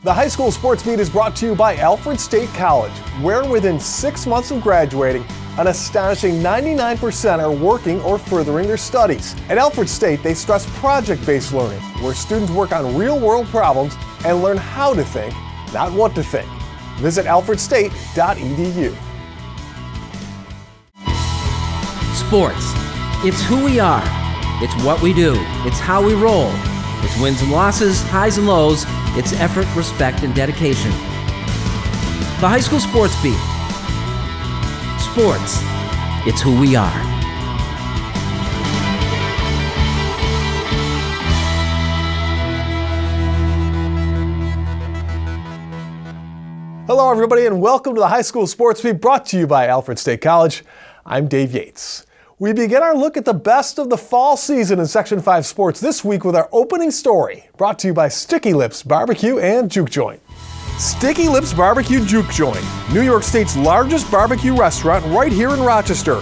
The High School Sports Beat is brought to you by Alfred State College, where within 6 months of graduating, an astonishing 99% are working or furthering their studies. At Alfred State, they stress project-based learning, where students work on real-world problems and learn how to think, not what to think. Visit alfredstate.edu. Sports. It's who we are. It's what we do. It's how we roll. It's wins and losses, highs and lows. It's effort, respect, and dedication. The High School Sports Beat. Sports. It's who we are. Hello, everybody, and welcome to the High School Sports Beat, brought to you by Alfred State College. I'm Dave Yates. We begin our look at the best of the fall season in Section 5 sports this week with our opening story, brought to you by Sticky Lips Barbecue and Juke Joint. Sticky Lips Barbecue Juke Joint, New York State's largest barbecue restaurant right here in Rochester.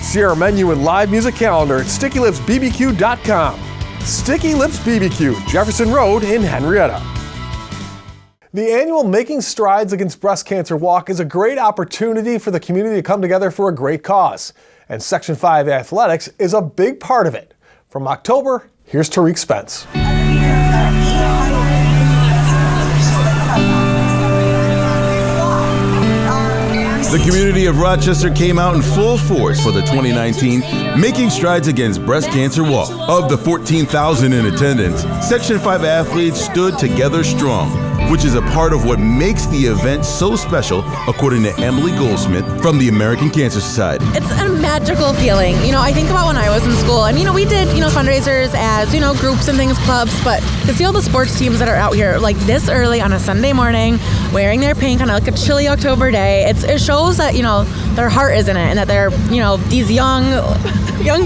See our menu and live music calendar at StickyLipsBBQ.com. Sticky Lips BBQ, Jefferson Road in Henrietta. The annual Making Strides Against Breast Cancer Walk is a great opportunity for the community to come together for a great cause. And Section 5 athletics is a big part of it. From October, here's Tariq Spence. The community of Rochester came out in full force for the 2019 Making Strides Against Breast Cancer Walk. Of the 14,000 in attendance, Section 5 athletes stood together strong, which is a part of what makes the event so special, according to Emily Goldsmith from the American Cancer Society. It's a magical feeling. I think about when I was in school, and we did, fundraisers as, groups and things, clubs, but to see all the sports teams that are out here like this early on a Sunday morning, wearing their pink on like a chilly October day, it shows that, their heart is in it, and that they're, these young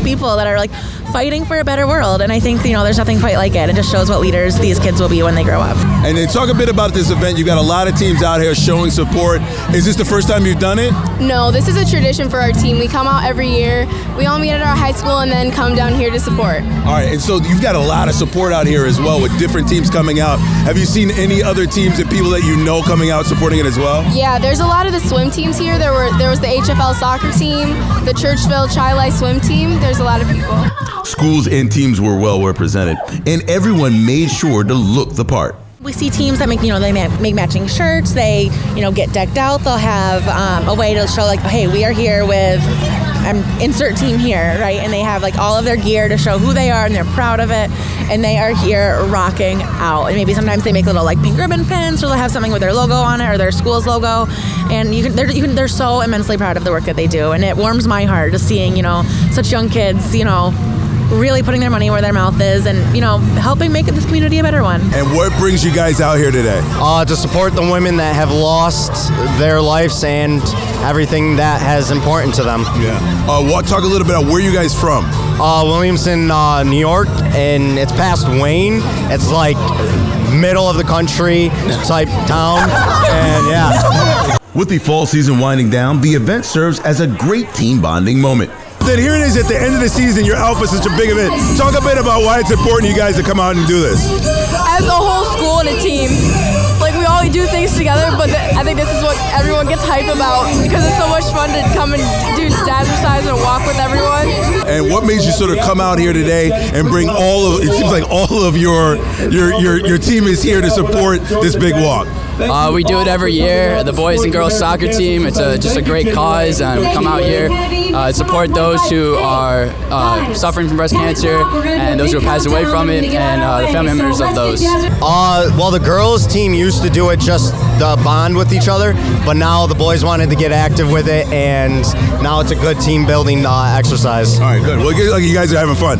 people that are like fighting for a better world. And I think, there's nothing quite like it. It just shows what leaders these kids will be when they grow up. And then talk a bit about this event. You've got a lot of teams out here showing support. Is this the first time you've done it? No, this is a tradition for our team. We come out every year. We all meet at our high school and then come down here to support. All right, and so you've got a lot of support out here as well with different teams coming out. Have you seen any other teams and people that you know coming out supporting it as well? Yeah, there's a lot of the swim teams here. There was the HFL soccer team, the Churchville Chi-Li swim team. There's a lot of people. Schools and teams were well represented, and everyone made sure to look the part. We see teams that make, they make matching shirts. They, get decked out. They'll have a way to show like, hey, we are here with insert team here, right? And they have like all of their gear to show who they are, and they're proud of it. And they are here rocking out. And maybe sometimes they make little like pink ribbon pins, or they'll have something with their logo on it or their school's logo. And they're so immensely proud of the work that they do. And it warms my heart just seeing, such young kids, really putting their money where their mouth is and, helping make this community a better one. And what brings you guys out here today? To support the women that have lost their lives and everything that has important to them. Yeah. Talk a little bit about where you guys from? Williamson, New York, and it's past Wayne. It's like middle of the country type town, and yeah. With the fall season winding down, the event serves as a great team bonding moment. Then here it is at the end of the season, you're out for such a big event. Talk a bit about why it's important you guys to come out and do this. As a whole school and a team, we all do things together, but I think this is what everyone gets hype about because it's so much fun to come and do jazzercise and walk with everyone. And what made you sort of come out here today and bring it seems like all of your team is here to support this big walk? We do it every year. The boys and girls soccer team. It's just a great cause, and we come out here support those who are suffering from breast cancer and those who have passed away from it, and the family members of those. Well, the girls team used to do it just the bond with each other, but now the boys wanted to get active with it, and now it's a good team building exercise. All right, good. Well, you guys are having fun.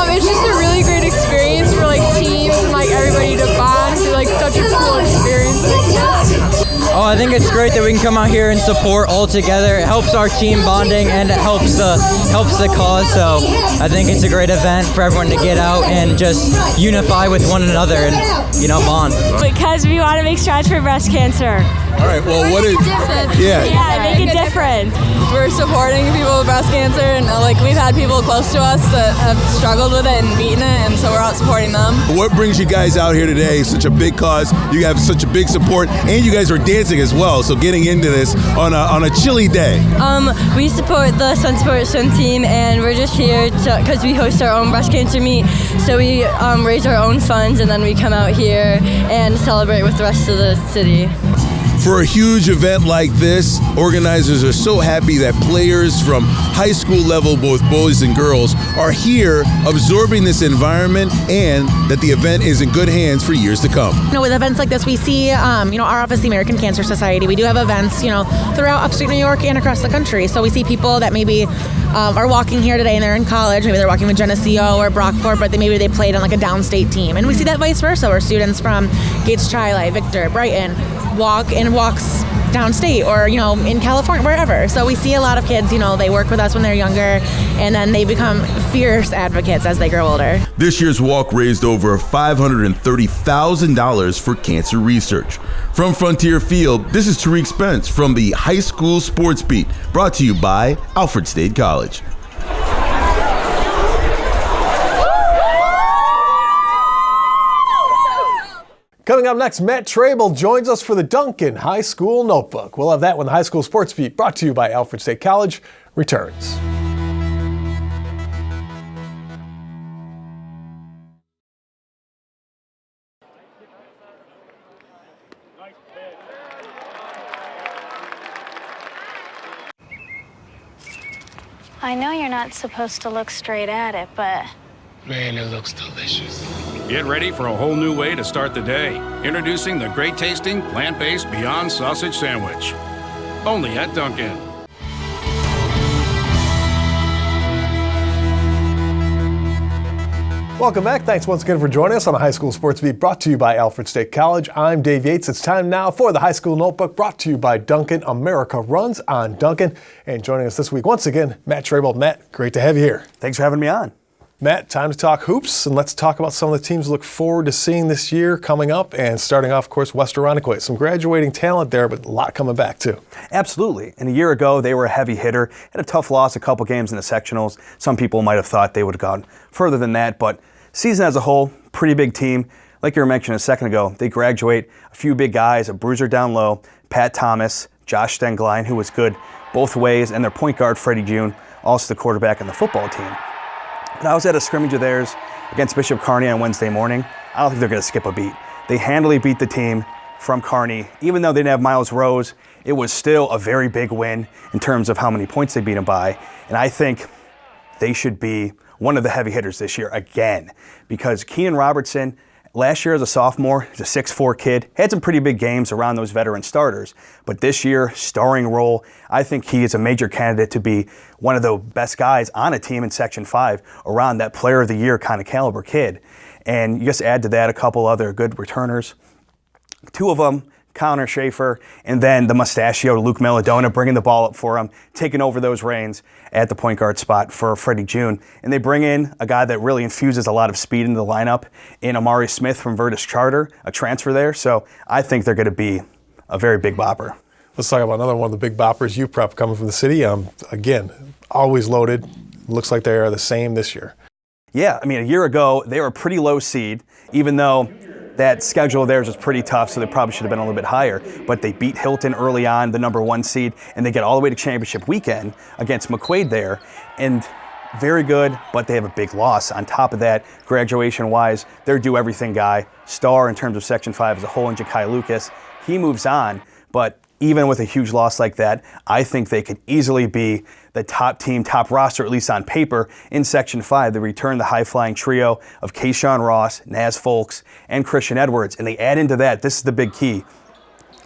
It's just a really great experience for teams and everybody to bond. It's such a cool experience. Oh, I think it's great that we can come out here and support all together. It helps our team bonding and it helps the cause. So I think it's a great event for everyone to get out and just unify with one another and bond. Because we want to make strides for breast cancer. All right, well, what is... Yeah, make a difference. We're supporting people with breast cancer, and we've had people close to us that have struggled with it and beaten it, and so we're out supporting them. What brings you guys out here today? Such a big cause. You have such a big support, and you guys are dancing as well. So getting into this on a chilly day. We support the Sun Sport Swim team, and we're just here because we host our own breast cancer meet. So we raise our own funds, and then we come out here and celebrate with the rest of the city. For a huge event like this, organizers are so happy that players from high school level, both boys and girls, are here absorbing this environment, and that the event is in good hands for years to come. With events like this, we see, our office, the American Cancer Society, we do have events, throughout upstate New York and across the country. So we see people that maybe are walking here today and they're in college. Maybe they're walking with Geneseo or Brockport, but maybe they played on a downstate team. And we see that vice versa, where students from Gates Chili, Victor, Brighton walks downstate or, in California, wherever. So we see a lot of kids, they work with us when they're younger, and then they become fierce advocates as they grow older. This year's walk raised over $530,000 for cancer research. From Frontier Field, this is Tariq Spence from the High School Sports Beat, brought to you by Alfred State College. Coming up next, Matt Trabold joins us for the Dunkin High School Notebook. We'll have that when the High School Sports Beat, brought to you by Alfred State College, returns. I know you're not supposed to look straight at it, but... Man, it looks delicious. Get ready for a whole new way to start the day. Introducing the great tasting, plant-based Beyond Sausage Sandwich. Only at Dunkin. Welcome back. Thanks once again for joining us on the High School Sports Beat, brought to you by Alfred State College. I'm Dave Yates. It's time now for the High School Notebook, brought to you by Dunkin. America runs on Dunkin. And joining us this week, once again, Matt Trabold. Matt, great to have you here. Thanks for having me on. Matt, time to talk hoops, and let's talk about some of the teams we look forward to seeing this year coming up. And starting off, of course, West Irondequoit. Some graduating talent there, but a lot coming back, too. Absolutely. And a year ago, they were a heavy hitter. Had a tough loss, a couple games in the sectionals. Some people might have thought they would have gone further than that, but season as a whole, pretty big team. Like you were mentioning a second ago, they graduate a few big guys, a bruiser down low, Pat Thomas, Josh Stenglein, who was good both ways, and their point guard, Freddie June, also the quarterback on the football team. But I was at a scrimmage of theirs against Bishop Kearney on Wednesday morning. I don't think they're going to skip a beat. They handily beat the team from Kearney. Even though they didn't have Miles Rose, it was still a very big win in terms of how many points they beat them by. And I think they should be one of the heavy hitters this year again, because Keenan Robertson, last year as a sophomore, he's a 6'4" kid, had some pretty big games around those veteran starters, but this year, starring role, I think he is a major candidate to be one of the best guys on a team in Section 5 around that player of the year kind of caliber kid. And you just add to that a couple other good returners. Two of them, Connor Schaefer, and then the mustachio Luke Melodona, bringing the ball up for him, taking over those reins at the point guard spot for Freddie June. And they bring in a guy that really infuses a lot of speed into the lineup in Amari Smith from Virtus Charter, a transfer there. So I think they're going to be a very big bopper. Let's talk about another one of the big boppers, Uprep, coming from the city. Again, always loaded. Looks like they are the same this year. Yeah, a year ago, they were a pretty low seed, even though that schedule of theirs was pretty tough, so they probably should have been a little bit higher. But they beat Hilton early on, the number 1 seed, and they get all the way to championship weekend against McQuaid there. And very good, but they have a big loss. On top of that, graduation-wise, they're do-everything guy, star in terms of Section 5 as a whole, and Ja'Kai Lucas. He moves on, but even with a huge loss like that, I think they could easily be the top team, top roster, at least on paper, in Section 5. They return the high-flying trio of Kayshawn Ross, Naz Folks, and Christian Edwards. And they add into that, this is the big key,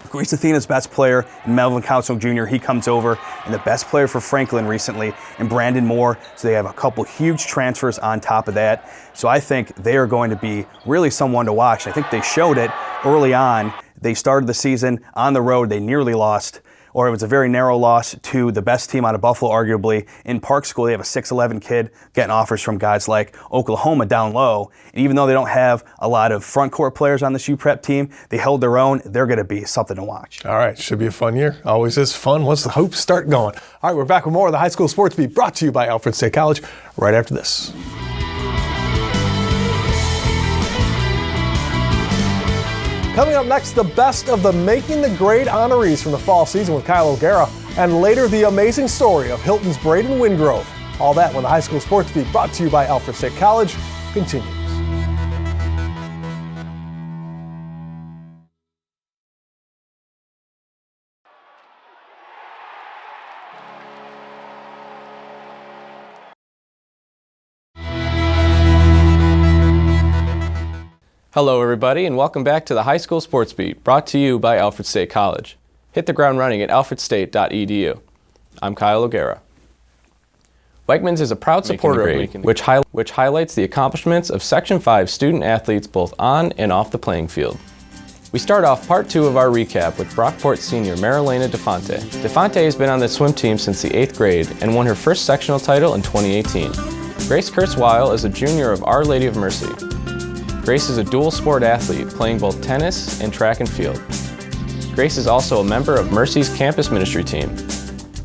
Greece Athena's best player, Melvin Council Jr., he comes over, and the best player for Franklin recently, and Brandon Moore. So they have a couple huge transfers on top of that. So I think they are going to be really someone to watch. I think they showed it early on. They started the season on the road. They nearly lost or it was a very narrow loss to the best team out of Buffalo, arguably. In Park School, they have a 6'11 kid getting offers from guys like Oklahoma down low. And even though they don't have a lot of front court players on this UPrep team, they held their own. They're going to be something to watch. All right, should be a fun year. Always is fun once the hoops start going. All right, we're back with more of the High School Sports Beat, brought to you by Alfred State College, right after this. Coming up next, the best of the Making the Grade honorees from the fall season with Kyle O'Gara, and later the amazing story of Hilton's Braiden Wingrove. All that when the High School Sports Beat, brought to you by Alfred State College, continues. Hello everybody and welcome back to the High School Sports Beat, brought to you by Alfred State College. Hit the ground running at alfredstate.edu. I'm Kyle O'Gara. Weichmann's is a proud supporter of Making the Grade, which highlights the accomplishments of Section 5 student athletes both on and off the playing field. We start off part 2 of our recap with Brockport senior Marilena DeFonte. DeFonte has been on the swim team since the 8th grade and won her first sectional title in 2018. Grace Kurzweil is a junior of Our Lady of Mercy. Grace is a dual sport athlete, playing both tennis and track and field. Grace is also a member of Mercy's campus ministry team.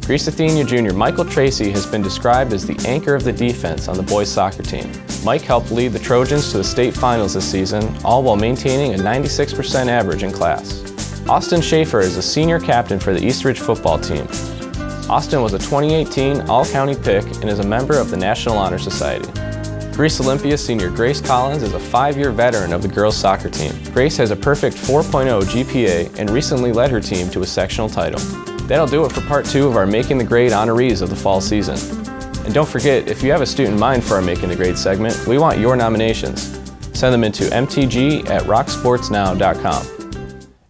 Greece Athenia junior Michael Tracy has been described as the anchor of the defense on the boys soccer team. Mike helped lead the Trojans to the state finals this season, all while maintaining a 96% average in class. Austin Schaefer is a senior captain for the Eastridge football team. Austin was a 2018 All-County pick and is a member of the National Honor Society. Greece Olympia senior Grace Collins is a 5-year veteran of the girls soccer team. Grace has a perfect 4.0 GPA and recently led her team to a sectional title. That'll do it for part 2 of our Making the Grade honorees of the fall season. And don't forget, if you have a student in mind for our Making the Grade segment, we want your nominations. Send them into mtg@rocksportsnow.com.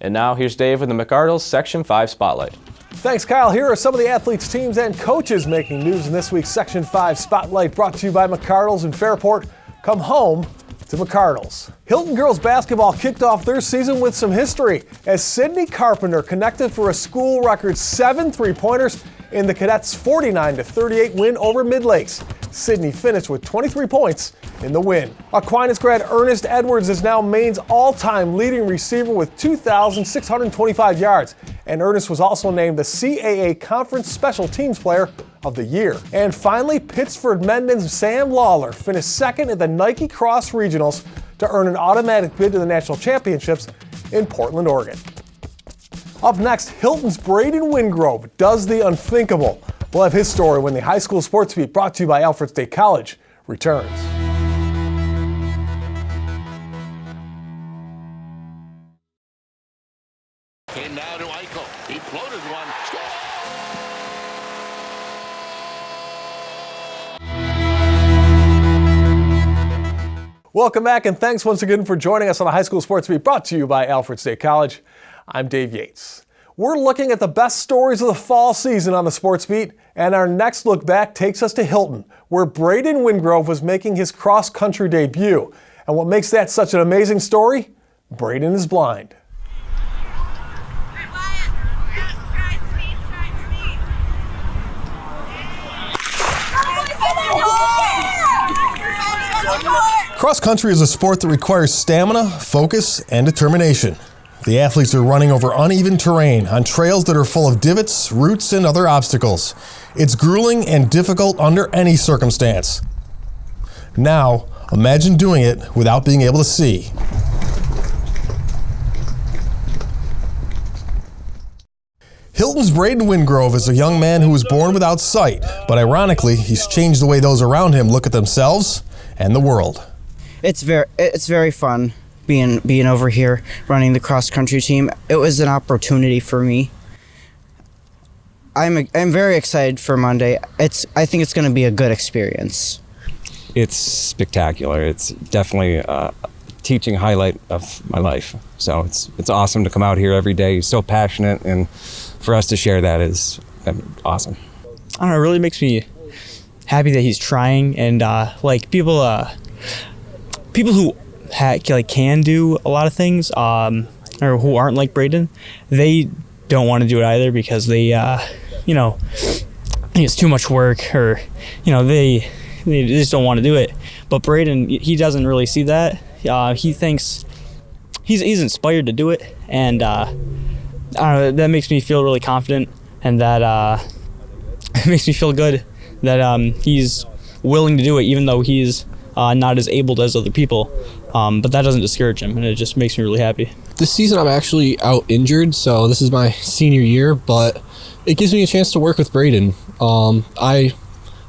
And now here's Dave with the McArdles Section 5 Spotlight. Thanks, Kyle. Here are some of the athletes, teams, and coaches making news in this week's Section 5 Spotlight, brought to you by McArdles in Fairport. Come home to McArdles. Hilton girls basketball kicked off their season with some history as Sydney Carpenter connected for a school record 7 3-pointers in the Cadets' 49-38 win over Mid-Lakes. Sydney finished with 23 points in the win. Aquinas grad Ernest Edwards is now Maine's all-time leading receiver with 2,625 yards. And Ernest was also named the CAA Conference Special Teams Player of the Year. And finally, Pittsford Menden's Sam Lawler finished second at the Nike Cross Regionals to earn an automatic bid to the National Championships in Portland, Oregon. Up next, Hilton's Braiden Wingrove does the unthinkable. We'll have his story when the High School Sports Beat, brought to you by Alfred State College, returns. And now to Eichel. He floated one. Welcome back, and thanks once again for joining us on the High School Sports Beat, brought to you by Alfred State College. I'm Dave Yates. We're looking at the best stories of the fall season on the Sports Beat, and our next look back takes us to Hilton, where Braiden Wingrove was making his cross-country debut. And what makes that such an amazing story? Braiden is blind. Cross-country is a sport that requires stamina, focus, and determination. The athletes are running over uneven terrain on trails that are full of divots, roots, and other obstacles. It's grueling and difficult under any circumstance. Now, imagine doing it without being able to see. Hilton's Braiden Wingrove is a young man who was born without sight, but ironically, he's changed the way those around him look at themselves and the world. It's very fun being over here running the cross country team. It was an opportunity for me. I'm very excited for Monday. I think it's going to be a good experience. It's spectacular. It's definitely a teaching highlight of my life. So it's awesome to come out here every day. He's so passionate, and for us to share that is awesome. I don't know, it really makes me happy that he's trying, and people who can do a lot of things, or who aren't like Braiden, they don't want to do it either because they, it's too much work, or they just don't want to do it. But Braiden, he doesn't really see that. He thinks he's inspired to do it, and I don't know, that makes me feel really confident, and that it makes me feel good that he's willing to do it, even though he's not as able as other people. But that doesn't discourage him, and it just makes me really happy. This season I'm actually out injured, so this is my senior year, but it gives me a chance to work with Braiden.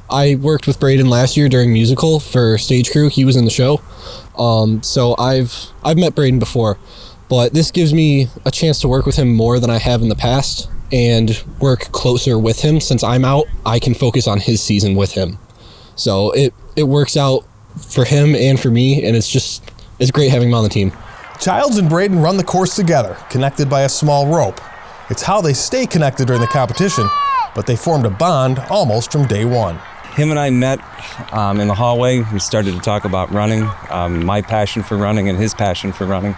I worked with Braiden last year during musical for Stage Crew. He was in the show. So I've met Braiden before, but this gives me a chance to work with him more than I have in the past and work closer with him. Since I'm out, I can focus on his season with him. So it works out for him and for me, and it's great having him on the team. Childs and Braiden run the course together, connected by a small rope. It's how they stay connected during the competition, but they formed a bond almost from day one. Him and I met in the hallway. We started to talk about running, my passion for running and his passion for running.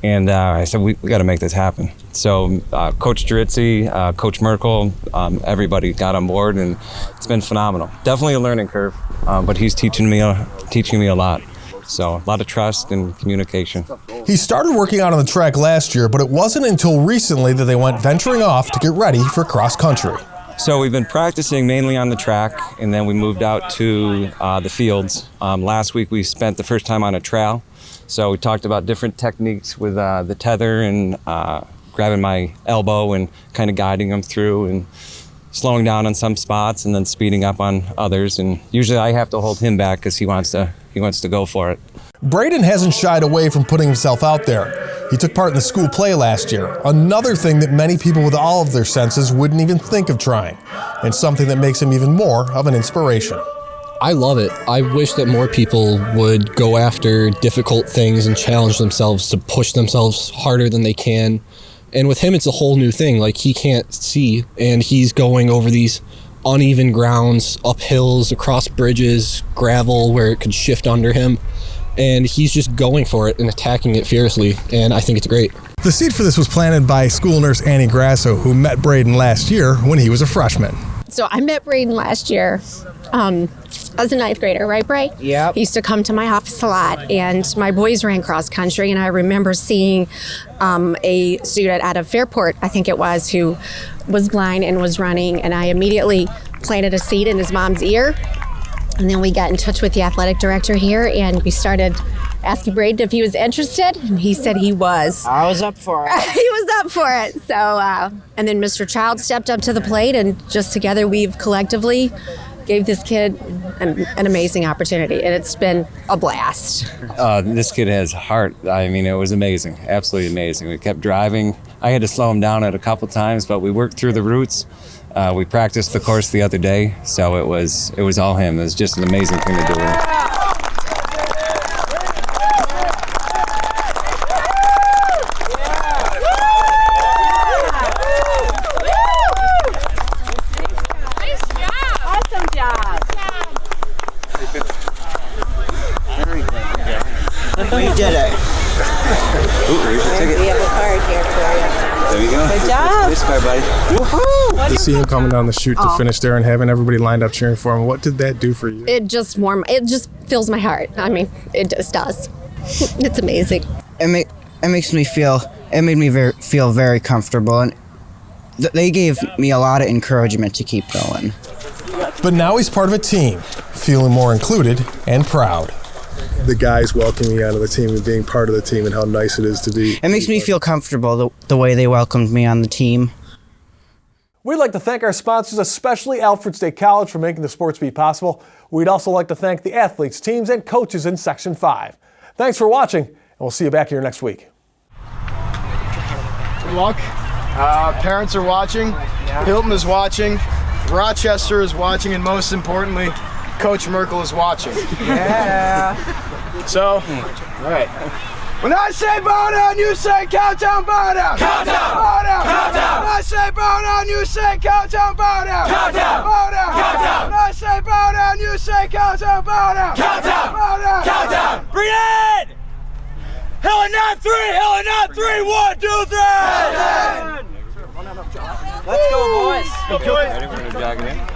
And I said, we got to make this happen. So Coach Drizzi, Coach Merkel, everybody got on board, and it's been phenomenal. Definitely a learning curve, but he's teaching me a lot. So a lot of trust and communication. He started working out on the track last year, but it wasn't until recently that they went venturing off to get ready for cross country. So we've been practicing mainly on the track, and then we moved out to the fields. Last week we spent the first time on a trail. So we talked about different techniques with the tether and grabbing my elbow and kind of guiding them through and slowing down on some spots and then speeding up on others. And usually I have to hold him back because he wants to go for it. Braiden hasn't shied away from putting himself out there. He took part in the school play last year, another thing that many people with all of their senses wouldn't even think of trying, and something that makes him even more of an inspiration. I love it. I wish that more people would go after difficult things and challenge themselves to push themselves harder than they can. And with him, it's a whole new thing. Like, he can't see, and he's going over these uneven grounds, up hills, across bridges, gravel where it could shift under him. And he's just going for it and attacking it fiercely, and I think it's great. The seed for this was planted by school nurse Annie Grasso, who met Braiden last year when he was a freshman. So I met Braiden last year as a ninth grader, right, Bray? Yeah. He used to come to my office a lot, and my boys ran cross country, and I remember seeing a student out of Fairport, I think it was, who was blind and was running, and I immediately planted a seed in his mom's ear. And then we got in touch with the athletic director here, and we started asking Braiden if he was interested, and he said he was. I was up for it. He was up for it. So, and then Mr. Child stepped up to the plate, and just together we've collectively gave this kid an amazing opportunity, and it's been a blast. This kid has heart. I mean, it was amazing, absolutely amazing. We kept driving. I had to slow him down a couple times, but we worked through the routes. We practiced the course the other day, so it was all him. It was just an amazing thing to do. Awesome job. We did it. We have a card here for you. There you go. Good job. Nice car, buddy. Woohoo! To see him coming down the chute to finish there and having everybody lined up cheering for him, what did that do for you? It just fills my heart. I mean, it just does. It's amazing. It made me feel very comfortable, and they gave me a lot of encouragement to keep going. But now he's part of a team, feeling more included and proud. The guys welcoming you onto the team and being part of the team, and how nice it is to be. It makes me feel comfortable the way they welcomed me on the team. We'd like to thank our sponsors, especially Alfred State College, for making the Sports Beat possible. We'd also like to thank the athletes, teams, and coaches in Section 5. Thanks for watching, and we'll see you back here next week. Good luck. Parents are watching. Hilton is watching. Rochester is watching, and most importantly, Coach Merkel is watching. Yeah. So, all right. When I say bow down, you say countdown, bow down. Countdown. Bow down. Countdown. When I say bow down, you say countdown, bow down. Countdown. Bow down. Countdown. When I say bow down, you say countdown, bow down. Countdown. Bow down. Countdown. Braiden! Hill and not three. 1, 2, 3. boys. Ready? We're gonna jog it in.